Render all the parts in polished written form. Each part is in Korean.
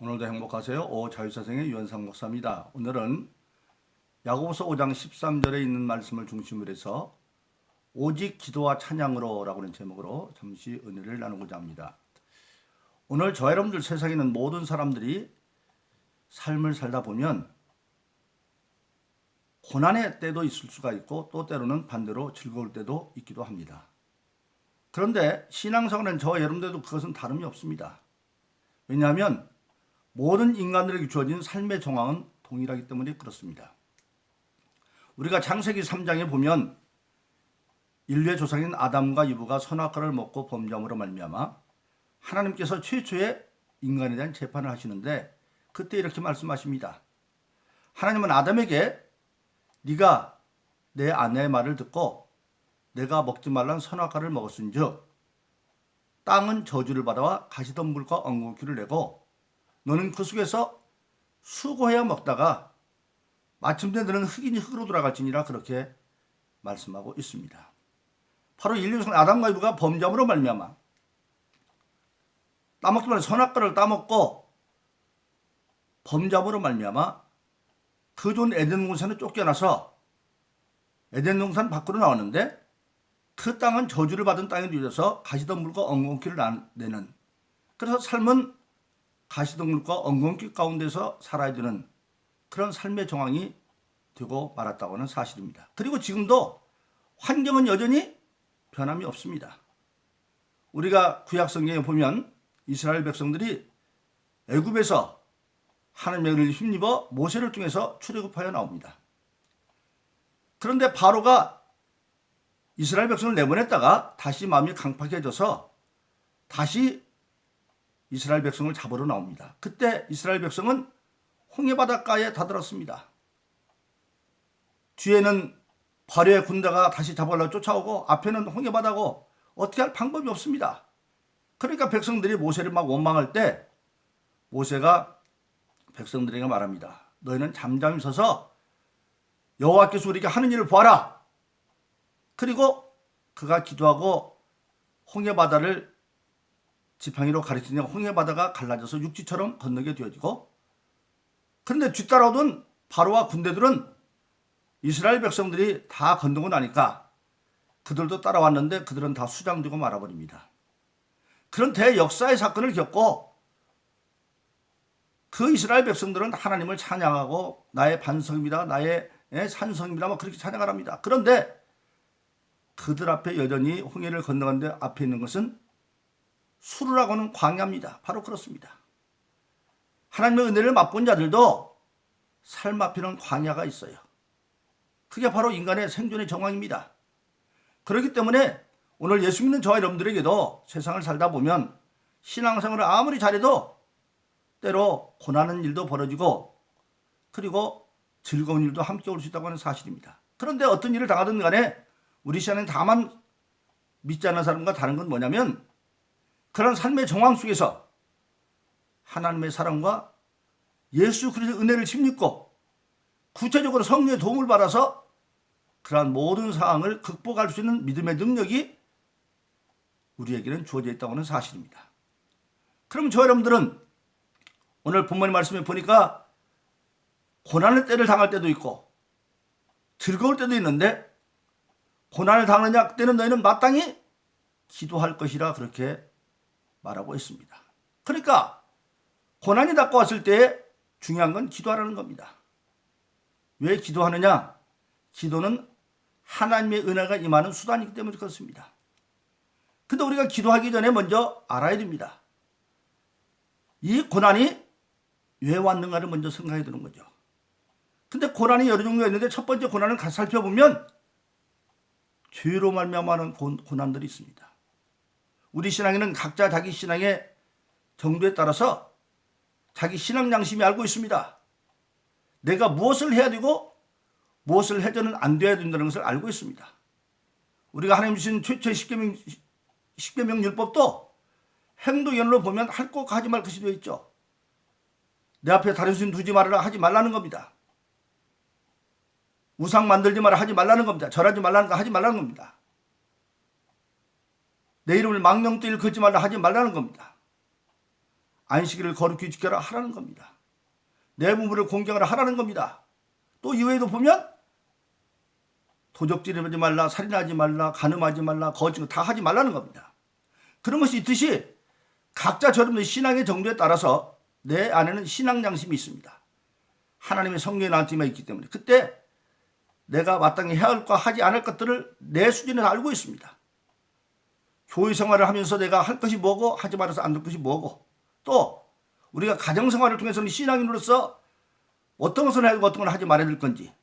오늘도 행복하세요. 자유사생의 유현상 목사입니다. 오늘은 야고보서 5장 13절에 있는 말씀을 중심으로 해서 오직 기도와 찬양으로 라고 하는 제목으로 잠시 은혜를 나누고자 합니다. 오늘 저와 여러분들 세상에 있는 모든 사람들이 삶을 살다 보면 고난의 때도 있을 수가 있고 또 때로는 반대로 즐거울 때도 있기도 합니다. 그런데 신앙생활은 저와 여러분들도 그것은 다름이 없습니다. 왜냐하면 모든 인간들에게 주어진 삶의 정황은 동일하기 때문에 그렇습니다. 우리가 창세기 3장에 보면 인류의 조상인 아담과 이브가 선악과를 먹고 범죄함으로 말미암아 하나님께서 최초의 인간에 대한 재판을 하시는데 그때 이렇게 말씀하십니다. 하나님은 아담에게 네가 내 아내의 말을 듣고 내가 먹지 말란 선악과를 먹었은즉 땅은 저주를 받아와 가시덤불과 엉겅퀴를 내고 너는 그 속에서 수고해야 먹다가 마침내 너는 흙이니 흙으로 돌아갈지니라 그렇게 말씀하고 있습니다. 바로 인류성 아담과 이브가 범죄함으로 말미암아 따먹지 말란 선악과를 따먹고 범죄함으로 말미암아 그 좋은 에덴 동산에 쫓겨나서 에덴 동산 밖으로 나왔는데 그 땅은 저주를 받은 땅이 되어서 가시덤불과 엉겅퀴를 내는, 그래서 삶은 가시덤불과 엉겅퀴 가운데서 살아야 되는 그런 삶의 정황이 되고 말았다고 하는 사실입니다. 그리고 지금도 환경은 여전히 변함이 없습니다. 우리가 구약 성경에 보면 이스라엘 백성들이 애굽에서 하나님의 은혜를 힘입어 모세를 통해서 출애굽하여 나옵니다. 그런데 바로가 이스라엘 백성을 내보냈다가 다시 마음이 강팍해져서 다시 이스라엘 백성을 잡으러 나옵니다. 그때 이스라엘 백성은 홍해바닷가에 다다랐습니다. 뒤에는 바로의 군대가 다시 잡으려고 쫓아오고 앞에는 홍해바다고 어떻게 할 방법이 없습니다. 그러니까 백성들이 모세를 막 원망할 때 모세가 백성들에게 말합니다. 너희는 잠잠히 서서 여호와께서 우리에게 하는 일을 보아라. 그리고 그가 기도하고 홍해바다를 지팡이로 가르치니 홍해바다가 갈라져서 육지처럼 건너게 되어지고, 그런데 뒤따라오던 바로와 군대들은 이스라엘 백성들이 다 건너고 나니까 그들도 따라왔는데 그들은 다 수장되고 말아버립니다. 그런 대역사의 사건을 겪고 그 이스라엘 백성들은 하나님을 찬양하고 나의 반석입니다, 나의 산성입니다, 그렇게 찬양을 합니다. 그런데 그들 앞에 여전히 홍해를 건너가는데 앞에 있는 것은 수르라고 하는 광야입니다. 바로 그렇습니다. 하나님의 은혜를 맛본 자들도 삶 앞에는 광야가 있어요. 그게 바로 인간의 생존의 정황입니다. 그렇기 때문에 오늘 예수 믿는 저와 여러분들에게도 세상을 살다 보면 신앙생활을 아무리 잘해도 때로 고난하는 일도 벌어지고 그리고 즐거운 일도 함께 올 수 있다고 하는 사실입니다. 그런데 어떤 일을 당하든 간에 우리 시간에 다만 믿지 않는 사람과 다른 건 뭐냐면 그런 삶의 정황 속에서 하나님의 사랑과 예수 그리스도의 은혜를 힘입고 구체적으로 성령의 도움을 받아서 그러한 모든 상황을 극복할 수 있는 믿음의 능력이 우리에게는 주어져 있다고 하는 사실입니다. 그럼 저 여러분들은 오늘 본문 말씀에 보니까 고난의 때를 당할 때도 있고 즐거울 때도 있는데 고난을 당하느냐 그때는 너희는 마땅히 기도할 것이라 그렇게 말하고 있습니다. 그러니까 고난이 닥쳐왔을 때 중요한 건 기도하라는 겁니다. 왜 기도하느냐? 기도는 하나님의 은혜가 임하는 수단이기 때문에 그렇습니다. 근데 우리가 기도하기 전에 먼저 알아야 됩니다. 이 고난이 왜 왔는가를 먼저 생각해야 되는 거죠. 근데 고난이 여러 종류가 있는데 첫 번째 고난을 같이 살펴보면 죄로 말미암아하는 고난들이 있습니다. 우리 신앙에는 각자 자기 신앙의 정도에 따라서 자기 신앙 양심이 알고 있습니다. 내가 무엇을 해야 되고 무엇을 해서는 안 돼야 된다는 것을 알고 있습니다. 우리가 하나님 주신 최초의 십계명 율법도 행동연로 보면 할 것 하지 말 것이 되어 있죠. 내 앞에 다른 신 두지 말아라 하지 말라는 겁니다. 우상 만들지 마라 하지 말라는 겁니다. 절하지 말라는 거 하지 말라는 겁니다. 내 이름을 망령되이 걷지 말라 하지 말라는 겁니다. 안식일을 거룩히 지켜라 하라는 겁니다. 내 부모를 공경하라 하라는 겁니다. 또 이외에도 보면 도적질하지 말라, 살인하지 말라, 간음하지 말라, 거짓 다 하지 말라는 겁니다. 그런 것이 있듯이 각자 저러분의 신앙의 정도에 따라서 내 안에는 신앙 양심이 있습니다. 하나님의 성령이 나한테만 있기 때문에 그때 내가 마땅히 해야 할 것, 하지 않을 것들을 내 수준에서 알고 있습니다. 교회 생활을 하면서 내가 할 것이 뭐고 하지 말아서 안 될 것이 뭐고, 또 우리가 가정생활을 통해서는 신앙인으로서 어떤 것을 해야 되고 어떤 걸 하지 말아야 될 건지,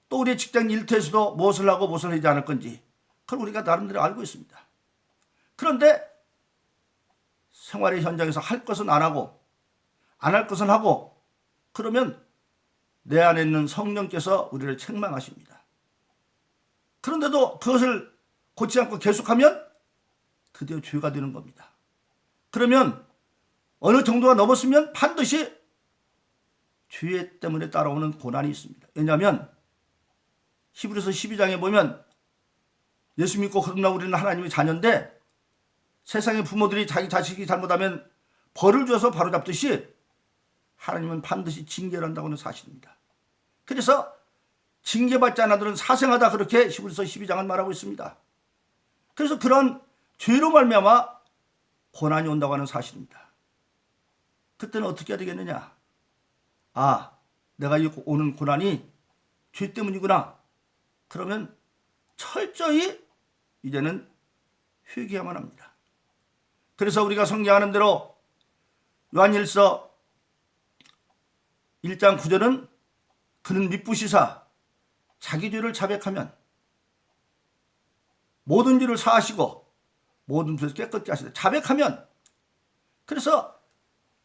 또 우리의 직장 일터에서도 무엇을 하고 무엇을 하지 않을 건지, 그걸 우리가 나름대로 알고 있습니다. 그런데 생활의 현장에서 할 것은 안 하고 안 할 것은 하고, 그러면 내 안에 있는 성령께서 우리를 책망하십니다. 그런데도 그것을 고치지 않고 계속하면 드디어 죄가 되는 겁니다. 그러면 어느 정도가 넘었으면 반드시 죄 때문에 따라오는 고난이 있습니다. 왜냐하면 히브리서 12장에 보면 예수 믿고 거듭나고 우리는 하나님의 자녀인데 세상의 부모들이 자기 자식이 잘못하면 벌을 줘서 바로잡듯이 하나님은 반드시 징계를 한다고 하는 사실입니다. 그래서 징계받지 않아들은 사생하다, 그렇게 히브리서 12장은 말하고 있습니다. 그래서 그런 죄로 말미암아 고난이 온다고 하는 사실입니다. 그때는 어떻게 해야 되겠느냐? 아, 내가 이 오는 고난이 죄 때문이구나. 그러면 철저히 이제는 회개해야만 합니다. 그래서 우리가 성경하는 대로 요한일서 1장 9절은 그는 미쁘시사 자기 죄를 자백하면 모든 죄를 사하시고 모든 죄에서 깨끗게 하시다. 자백하면, 그래서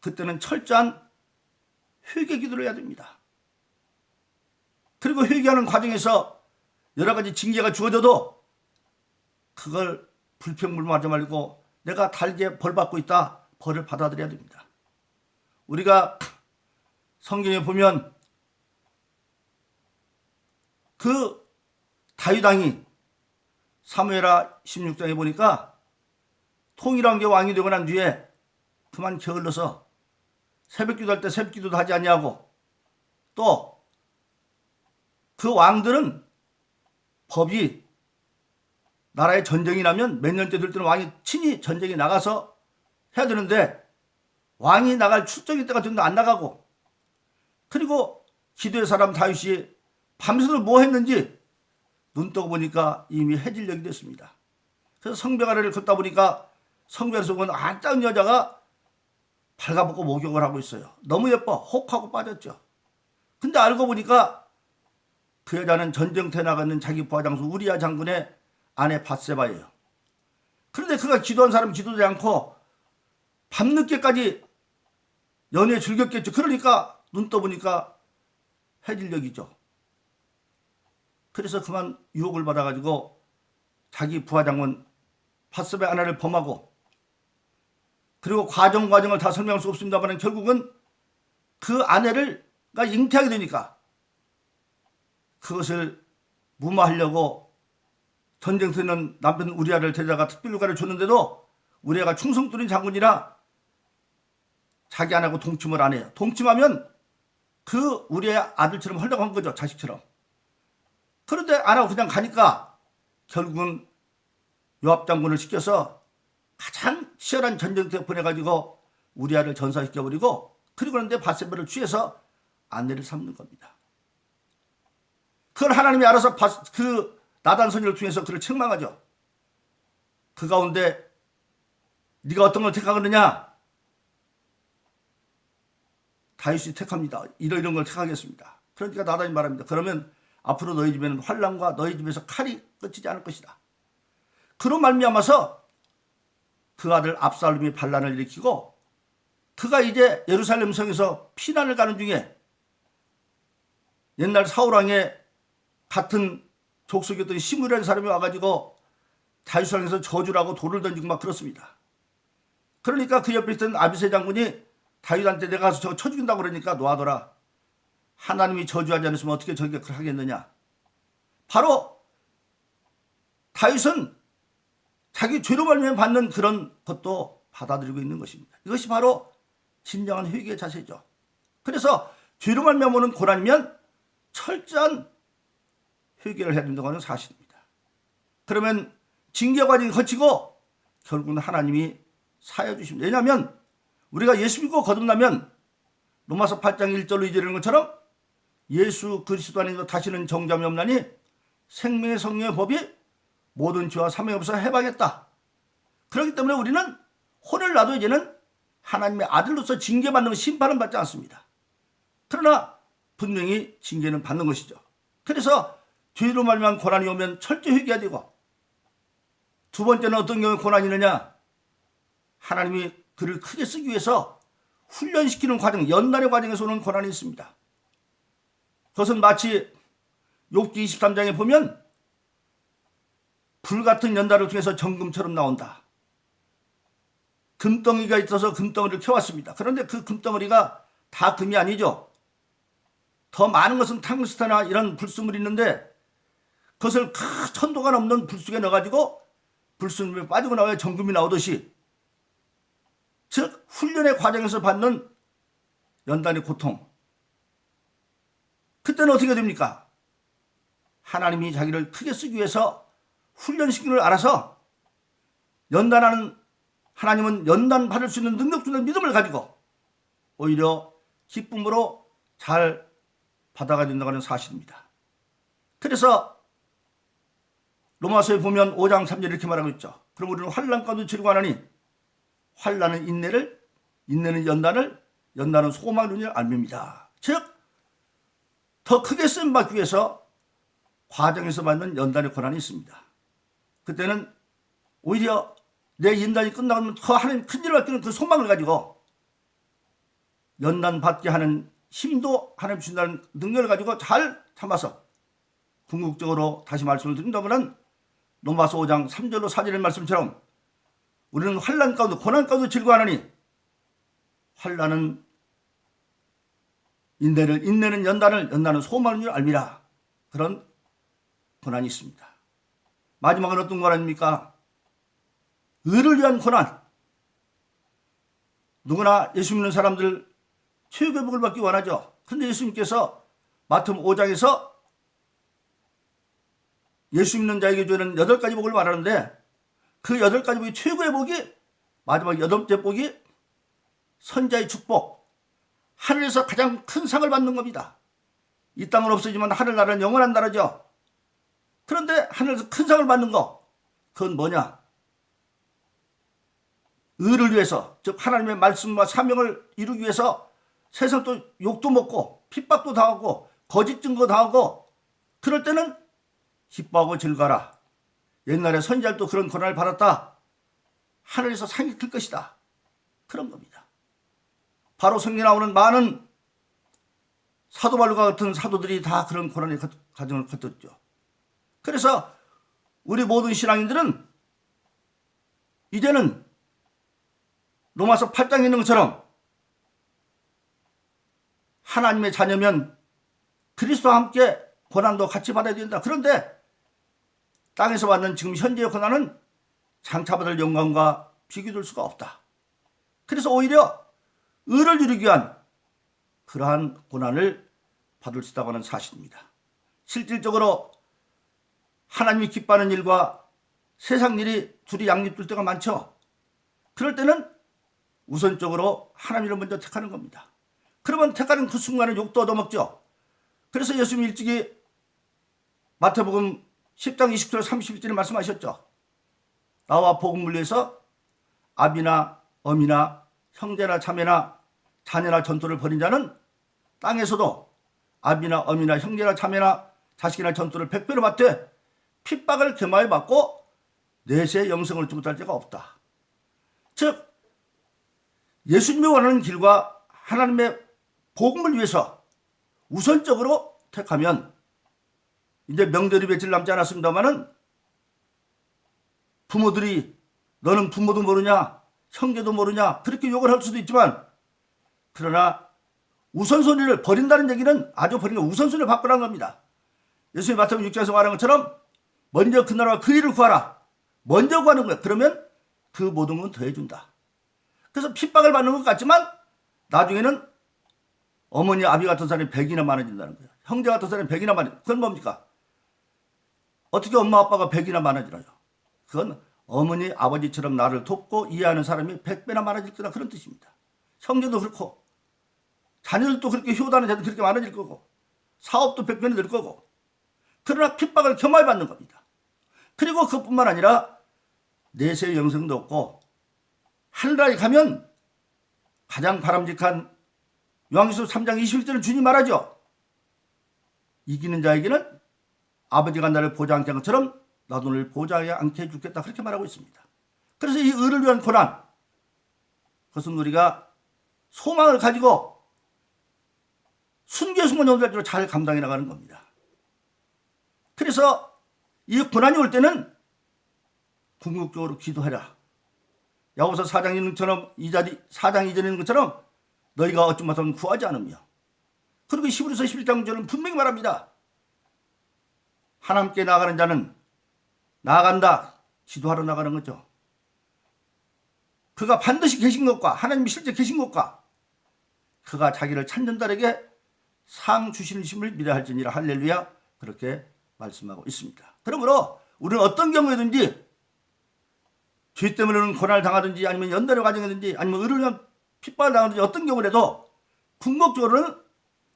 그때는 철저한 회개 기도를 해야 됩니다. 그리고 회개하는 과정에서 여러 가지 징계가 주어져도 그걸 불평불만하지 말고 내가 달게 벌 받고 있다, 벌을 받아들여야 됩니다. 우리가 성경에 보면 그 다윗 왕이 사무엘하 16장에 보니까 통일한 게 왕이 되고 난 뒤에 그만 게을러서 새벽기도 할 때 새벽기도도 하지 않냐고, 또 그 왕들은 법이 나라에 전쟁이 나면 몇 년째 될 때는 왕이 친히 전쟁에 나가서 해야 되는데 왕이 나갈 출정일 때가 되는데 안 나가고, 그리고 기도의 사람 다윗이 밤새도록 뭐 했는지 눈 떠고 보니까 이미 해질녘이 됐습니다. 그래서 성벽 아래를 걷다 보니까 성벽에서 본 아짠 여자가 발가벗고 목욕을 하고 있어요. 너무 예뻐. 혹하고 빠졌죠. 근데 알고 보니까 그 여자는 전쟁터에 나가는 자기 부하장수 우리야 장군의 아내 밧세바예요. 그런데 그가 기도한 사람 기도하지 않고 밤늦게까지 연애에 즐겼겠죠. 그러니까 눈 떠보니까 해질녘이죠. 그래서 그만 유혹을 받아가지고 자기 부하장군 밧세바의 아내를 범하고, 그리고 과정을 다 설명할 수 없습니다만 결국은 그 아내가 잉태하게 되니까 그것을 무마하려고 전쟁터에 있는 남편 우리아를 데려다가 특별휴가를 줬는데도 우리아가 충성들인 장군이라 자기 아내하고 동침을 안 해요. 동침하면 그 우리의 아들처럼 하려고 한 거죠. 자식처럼. 그런데 안 하고 그냥 가니까 결국은 요압 장군을 시켜서 가장 치열한 전쟁터에 보내가지고 우리아를 전사시켜버리고, 그리고 그런데 밧세바를 취해서 아내를 삼는 겁니다. 그걸 하나님이 알아서 그 나단 선지를 통해서 그를 책망하죠. 그 가운데 네가 어떤 걸 택하겠느냐? 다윗이 택합니다. 이런 걸 택하겠습니다. 그러니까 나단이 말합니다. 그러면 앞으로 너희 집에는 환난과 너희 집에서 칼이 끝이지 않을 것이다. 그로 말미암아서 그 아들 압살롬이 반란을 일으키고, 그가 이제 예루살렘 성에서 피난을 가는 중에 옛날 사울왕의 같은 족속이었던 시므리라는 사람이 와가지고 다윗을 향해서 저주를 하고 돌을 던지고 막 그렇습니다. 그러니까 그 옆에 있던 아비새 장군이 다윗한테 내가 가서 저거 쳐 죽인다고 그러니까 놔둬라. 하나님이 저주하지 않으시면 어떻게 저렇게 하겠느냐. 바로 다윗은 자기 죄로 말미암아 받는 그런 것도 받아들이고 있는 것입니다. 이것이 바로 진정한 회개의 자세죠. 그래서 죄로 말미암아 오는 고난이면 철저한 회개를 해야 된다고 하는 사실입니다. 그러면 징계 과정이 거치고 결국은 하나님이 사해 주십니다. 왜냐하면 우리가 예수 믿고 거듭나면 로마서 8장 1절로 2절에 있는 것처럼 예수 그리스도 안에서 다시는 정죄함이 없나니 생명의 성령의 법이 모든 죄와 사명이 없어 해방했다. 그렇기 때문에 우리는 혼을 놔도 이제는 하나님의 아들로서 징계받는 심판은 받지 않습니다. 그러나 분명히 징계는 받는 것이죠. 그래서 죄로 말미암은 고난이 오면 철저히 회개해야 되고, 두 번째는 어떤 경우에 고난이 있느냐, 하나님이 그를 크게 쓰기 위해서 훈련시키는 과정, 연단의 과정에서 오는 고난이 있습니다. 그것은 마치 욥기 23장에 보면 불같은 연단을 통해서 정금처럼 나온다. 금덩이가 있어서 금덩이를 켜왔습니다. 그런데 그 금덩어리가 다 금이 아니죠. 더 많은 것은 탕스타나 이런 불순물이 있는데 그것을 천도가 넘는 불속에 넣어가지고 불순물이 빠지고 나와야 정금이 나오듯이, 즉 훈련의 과정에서 받는 연단의 고통, 그때는 어떻게 됩니까? 하나님이 자기를 크게 쓰기 위해서 훈련시키는 걸 알아서 연단하는 하나님은 연단 받을 수 있는 능력 주는 믿음을 가지고 오히려 기쁨으로 잘 받아가야 된다고 하는 사실입니다. 그래서 로마서에 보면 5장 3절 이렇게 말하고 있죠. 그럼 우리는 환난 가운데 즐거워하나니 환난은 인내를, 인내는 연단을, 연단은 소망을 이루는 알미입니다. 즉 더 크게 쓰임받기 위해서 과정에서 받는 연단의 고난이 있습니다. 그때는 오히려 내 연단이 끝나면 더 하나님 큰 일을 받기는 그 소망을 가지고 연단 받게 하는 힘도 하나님 주신다는 능력을 가지고 잘 참아서, 궁극적으로 다시 말씀을 드린다면 로마서 5장 3절로 4절의 말씀처럼 우리는 환난 가운데 고난 가운데 즐거워하느니 환난은 인내를, 인내는 연단을, 연단은 소망인 줄 알미라. 그런 고난이 있습니다. 마지막은 어떤 고난입니까? 의를 위한 고난. 누구나 예수 믿는 사람들 최고의 복을 받기 원하죠. 근데 예수님께서 마태복음 5장에서 예수 믿는 자에게 주는 8가지 복을 말하는데 그 8가지 복이 최고의 복이, 마지막 8번째 복이 선자의 축복, 하늘에서 가장 큰 상을 받는 겁니다. 이 땅은 없어지만 하늘나라는 영원한 나라죠. 그런데 하늘에서 큰 상을 받는 거, 그건 뭐냐? 의를 위해서, 즉 하나님의 말씀과 사명을 이루기 위해서 세상 또 욕도 먹고 핍박도 당하고 거짓 증거 당하고, 그럴 때는 기뻐하고 즐거라. 옛날에 선지자도 그런 고난을 받았다. 하늘에서 상이 클 것이다. 그런 겁니다. 바로 성경에 나오는 많은 사도 바울과 같은 사도들이 다 그런 고난의 과정을 거쳤죠. 그래서 우리 모든 신앙인들은 이제는 로마서 8장에 있는 것처럼 하나님의 자녀면 그리스도와 함께 고난도 같이 받아야 된다. 그런데 땅에서 받는 지금 현재의 고난은 장차받을 영광과 비교될 수가 없다. 그래서 오히려 의를 이루기 위한 그러한 고난을 받을 수 있다고 하는 사실입니다. 실질적으로 하나님이 기뻐하는 일과 세상 일이 둘이 양립될 때가 많죠. 그럴 때는 우선적으로 하나님을 먼저 택하는 겁니다. 그러면 택하는 그 순간에 욕도 얻어먹죠. 그래서 예수님이 일찍이 마태복음 10장 20절 31절에 말씀하셨죠. 나와 복음을 위해서 아비나 어미나 형제나 자매나 자녀나 전토를 벌인 자는 땅에서도 아비나 어미나 형제나 자매나 자식이나 전토를 100배로 받되 핍박을 겸하여 받고 내세의 영생을 얻지 못할 자가 없다. 즉 예수님이 원하는 길과 하나님의 복음을 위해서 우선적으로 택하면, 이제 명절이 며칠 남지 않았습니다마는 부모들이 너는 부모도 모르냐, 형제도 모르냐, 그렇게 욕을 할 수도 있지만, 그러나 우선순위를 버린다는 얘기는 아주 버리는 우선순위를 바꾸라는 겁니다. 예수님이 마태복음 6장에서 말한 것처럼 먼저 그 나라와 그 일을 구하라. 먼저 구하는 거야. 그러면 그 모든 건 더해준다. 그래서 핍박을 받는 것 같지만 나중에는 어머니, 아비 같은 사람이 100이나 많아진다는 거예요. 형제 같은 사람이 100이나 많아진다. 그건 뭡니까? 어떻게 엄마 아빠가 100이나 많아지나요? 그건 어머니, 아버지처럼 나를 돕고 이해하는 사람이 100배나 많아질 거다, 그런 뜻입니다. 형제도 그렇고 자녀들도 그렇게 효도하는 자도 그렇게 많아질 거고 사업도 100배는 늘 거고, 그러나 핍박을 겸하여 받는 겁니다. 그리고 그뿐만 아니라 내세의 영생도 없고 하늘나라에 가면 가장 바람직한 요한계시록 3장 21절은 주님 말하죠. 이기는 자에게는 아버지가 나를 보좌하게 한 것처럼 나도 너를 보좌하게 앉게 해주겠다, 그렇게 말하고 있습니다. 그래서 이 의를 위한 고난, 그것은 우리가 소망을 가지고 순교순간 영달로 잘 감당해 나가는 겁니다. 그래서 이 고난이 올 때는 궁극적으로 기도해라. 야고보서 4장 있는 것처럼 4장 이전에 있는 것처럼 너희가 어찌 못하면 구하지 않으며, 그리고 히브리서 11장 9절은 분명히 말합니다. 하나님께 나아가는 자는 나아간다, 기도하러 나가는 거죠. 그가 반드시 계신 것과 하나님이 실제 계신 것과 그가 자기를 찾는 자에게 상 주시는 심을 믿어야 할지니라. 할렐루야, 그렇게 말씀하고 있습니다. 그러므로 우리는 어떤 경우에든지 죄 때문에 고난을 당하든지 아니면 연단의 과정이든지 아니면 의를 위한 핍박을 당하든지 어떤 경우라도 궁극적으로는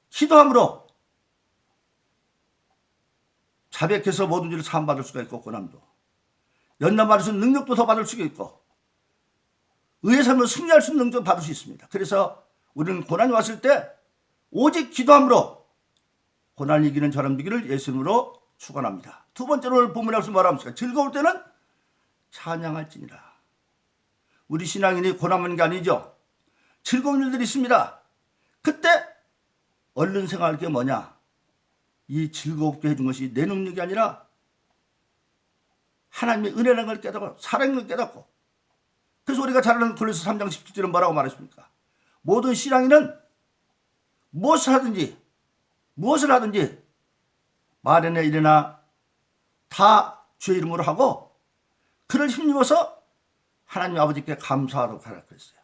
기도함으로 자백해서 모든 죄를 사함받을 수가 있고, 고난도 연단받을 수 있는 능력도 더 받을 수가 있고, 의의 삶으로 승리할 수 있는 능력도 받을 수 있습니다. 그래서 우리는 고난이 왔을 때 오직 기도함으로 고난을 이기는 저람 되기를 예수님으로 축원합니다. 두 번째로 오늘 본문에 무슨 말합니까? 즐거울 때는 찬양할지니라. 우리 신앙인이 고난하는 게 아니죠. 즐거운 일들이 있습니다. 그때 얼른 생각할 게 뭐냐? 이 즐겁게 해준 것이 내 능력이 아니라 하나님의 은혜라는 걸 깨닫고 사랑인 걸 깨닫고, 그래서 우리가 잘 아는 골로새 3장 17절은 뭐라고 말했습니까? 모든 신앙인은 무엇을 하든지 말이나 일이나 다 주의 이름으로 하고 그를 힘입어서 하나님 아버지께 감사하도록 하라고 했어요.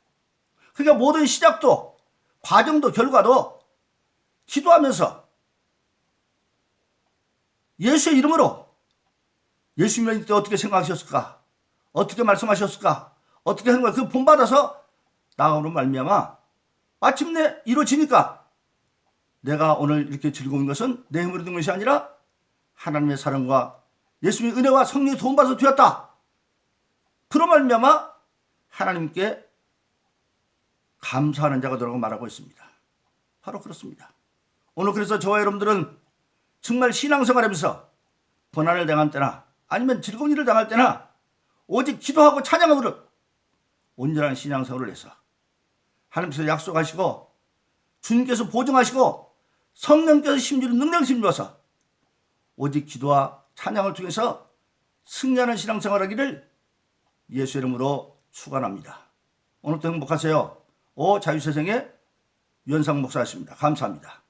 그러니까 모든 시작도 과정도 결과도 기도하면서 예수의 이름으로, 예수님이 때 어떻게 생각하셨을까, 어떻게 말씀하셨을까, 어떻게 하는 거야, 그 본받아서 나아가는 말미암아 마침내 이루어지니까 내가 오늘 이렇게 즐거운 것은 내 힘으로 된 것이 아니라 하나님의 사랑과 예수님의 은혜와 성령의 도움받아서 되었다. 그런 말미암아 하나님께 감사하는 자가 되라고 말하고 있습니다. 바로 그렇습니다. 오늘 그래서 저와 여러분들은 정말 신앙생활하면서 고난을 당할 때나 아니면 즐거운 일을 당할 때나 오직 기도하고 찬양하기를 온전한 신앙생활을 해서 하나님께서 약속하시고 주님께서 보증하시고 성령께서 심지어 능력 심주어서 오직 기도와 찬양을 통해서 승리하는 신앙생활하기를 예수 이름으로 축원합니다. 오늘도 행복하세요. 자유세상의 유현상 목사였습니다. 감사합니다.